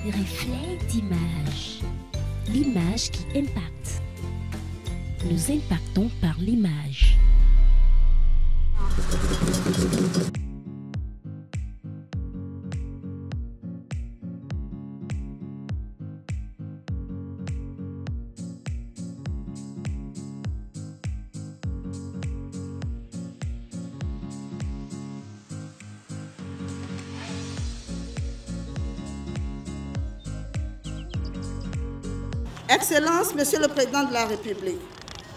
Reflet d'image. L'image qui impacte. Nous impactons par l'image. Excellence, Monsieur le Président de la République,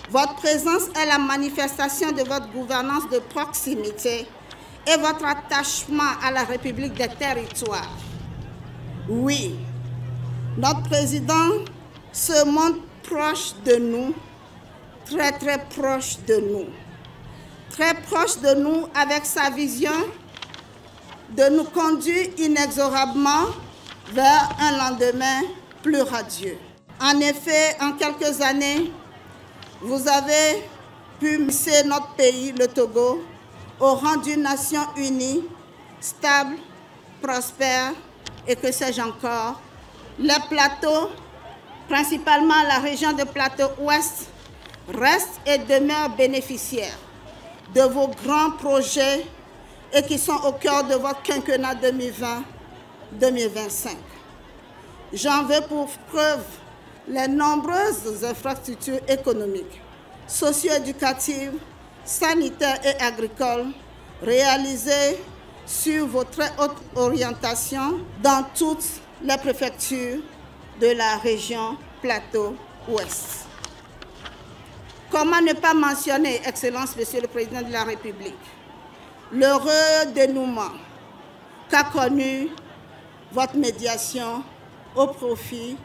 votre présence est la manifestation de votre gouvernance de proximité et votre attachement à la République des territoires. Oui, notre Président se montre proche de nous, très proche de nous. Très proche de nous avec sa vision de nous conduire inexorablement vers un lendemain plus radieux. En effet, en quelques années, vous avez pu hisser notre pays, le Togo, au rang d'une nation unie, stable, prospère et que sais-je encore. Les plateaux, principalement la région de Plateau-Ouest, restent et demeurent bénéficiaires de vos grands projets et qui sont au cœur de votre quinquennat 2020-2025. J'en veux pour preuve les nombreuses infrastructures économiques, socio-éducatives, sanitaires et agricoles réalisées sur vos très hautes orientations dans toutes les préfectures de la région Plateau-Ouest. Comment ne pas mentionner, Excellence, Monsieur le Président de la République, l'heureux dénouement qu'a connu votre médiation au profit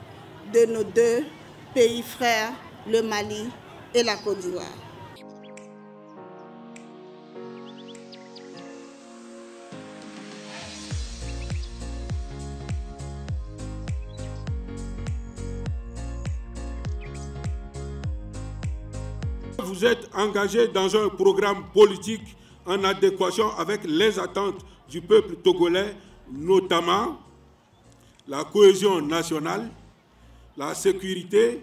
de nos deux pays frères, le Mali et la Côte d'Ivoire. Vous êtes engagé dans un programme politique en adéquation avec les attentes du peuple togolais, notamment la cohésion nationale, la sécurité,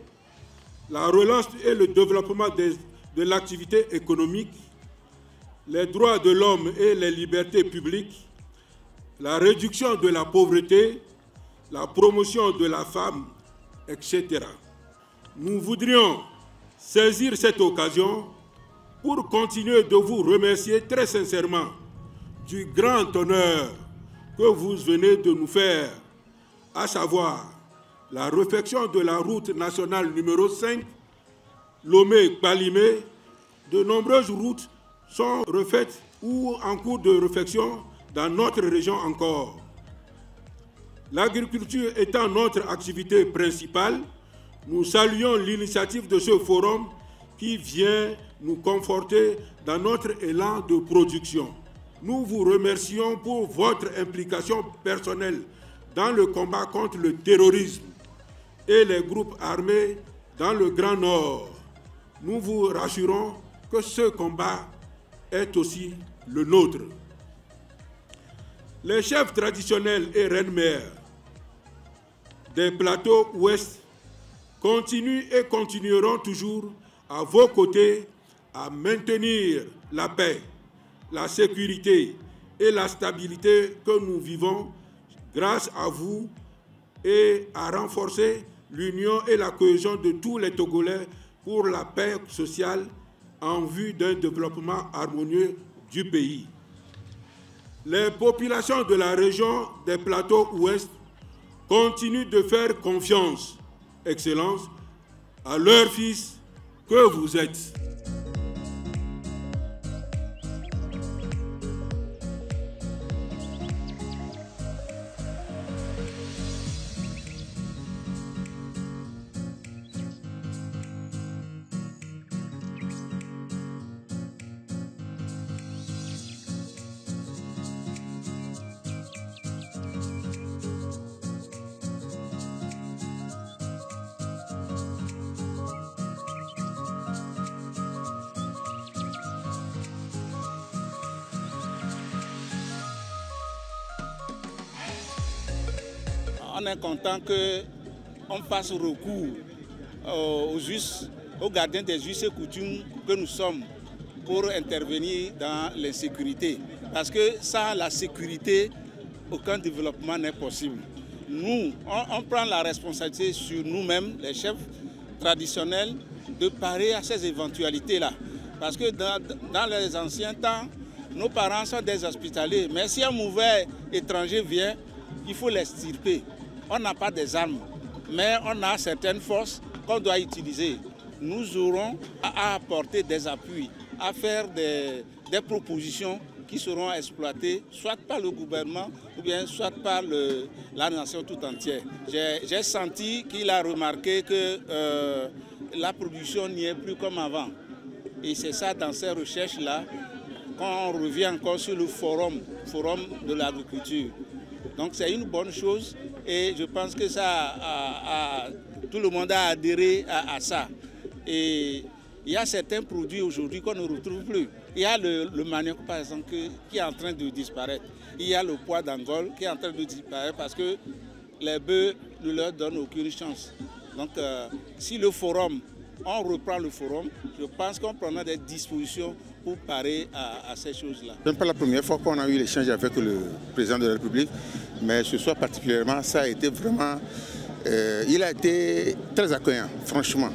la relance et le développement de l'activité économique, les droits de l'homme et les libertés publiques, la réduction de la pauvreté, la promotion de la femme, etc. Nous voudrions saisir cette occasion pour continuer de vous remercier très sincèrement du grand honneur que vous venez de nous faire, à savoir la réfection de la route nationale numéro 5, Lomé-Kpalimé. De nombreuses routes sont refaites ou en cours de réfection dans notre région encore. L'agriculture étant notre activité principale, nous saluons l'initiative de ce forum qui vient nous conforter dans notre élan de production. Nous vous remercions pour votre implication personnelle dans le combat contre le terrorisme et les groupes armés dans le Grand Nord. Nous vous rassurons que ce combat est aussi le nôtre. Les chefs traditionnels et reines-mères des plateaux ouest continuent et continueront toujours à vos côtés à maintenir la paix, la sécurité et la stabilité que nous vivons grâce à vous et à renforcer l'union et la cohésion de tous les Togolais pour la paix sociale en vue d'un développement harmonieux du pays. Les populations de la région des plateaux ouest continuent de faire confiance, Excellence, à leur fils que vous êtes. on est content qu'on fasse recours aux gardiens des us et coutumes que nous sommes pour intervenir dans l'insécurité. Parce que sans la sécurité, aucun développement n'est possible. Nous, on prend la responsabilité sur nous-mêmes, les chefs traditionnels, de parer à ces éventualités-là. Parce que dans les anciens temps, nos parents sont des hospitaliers. Mais si un mauvais étranger vient, il faut l'extirper. On n'a pas des armes, mais on a certaines forces qu'on doit utiliser. Nous aurons à apporter des appuis, à faire des propositions qui seront exploitées soit par le gouvernement ou bien soit par la nation tout entière. J'ai senti qu'il a remarqué que la production n'y est plus comme avant. Et c'est ça, dans ces recherches-là, quand on revient encore sur le forum de l'agriculture. Donc c'est une bonne chose et je pense que tout le monde a adhéré à ça. Et il y a certains produits aujourd'hui qu'on ne retrouve plus. Il y a le manioc, par exemple, qui est en train de disparaître. Il y a le pois d'Angole qui est en train de disparaître parce que les bœufs ne leur donnent aucune chance. Donc, si le forum, on reprend le forum, je pense qu'on prendra des dispositions pour parer à ces choses-là. Ce n'est pas la première fois qu'on a eu l'échange avec le président de la République, mais ce soir particulièrement, ça a été vraiment... il a été très accueillant, franchement.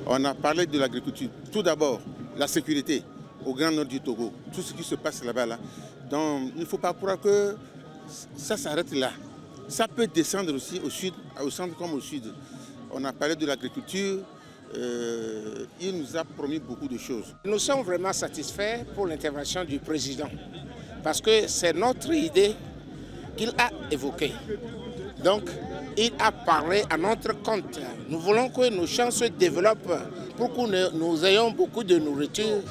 On a parlé de l'agriculture. Tout d'abord, la sécurité au grand nord du Togo, tout ce qui se passe là-bas. Là. Donc, il ne faut pas croire que ça s'arrête là. Ça peut descendre aussi au sud, au centre comme au sud. On a parlé de l'agriculture. Il nous a promis beaucoup de choses. Nous sommes vraiment satisfaits pour l'intervention du président parce que c'est notre idée qu'il a évoquée. Donc, il a parlé à notre compte. Nous voulons que nos champs se développent pour que nous ayons beaucoup de nourriture.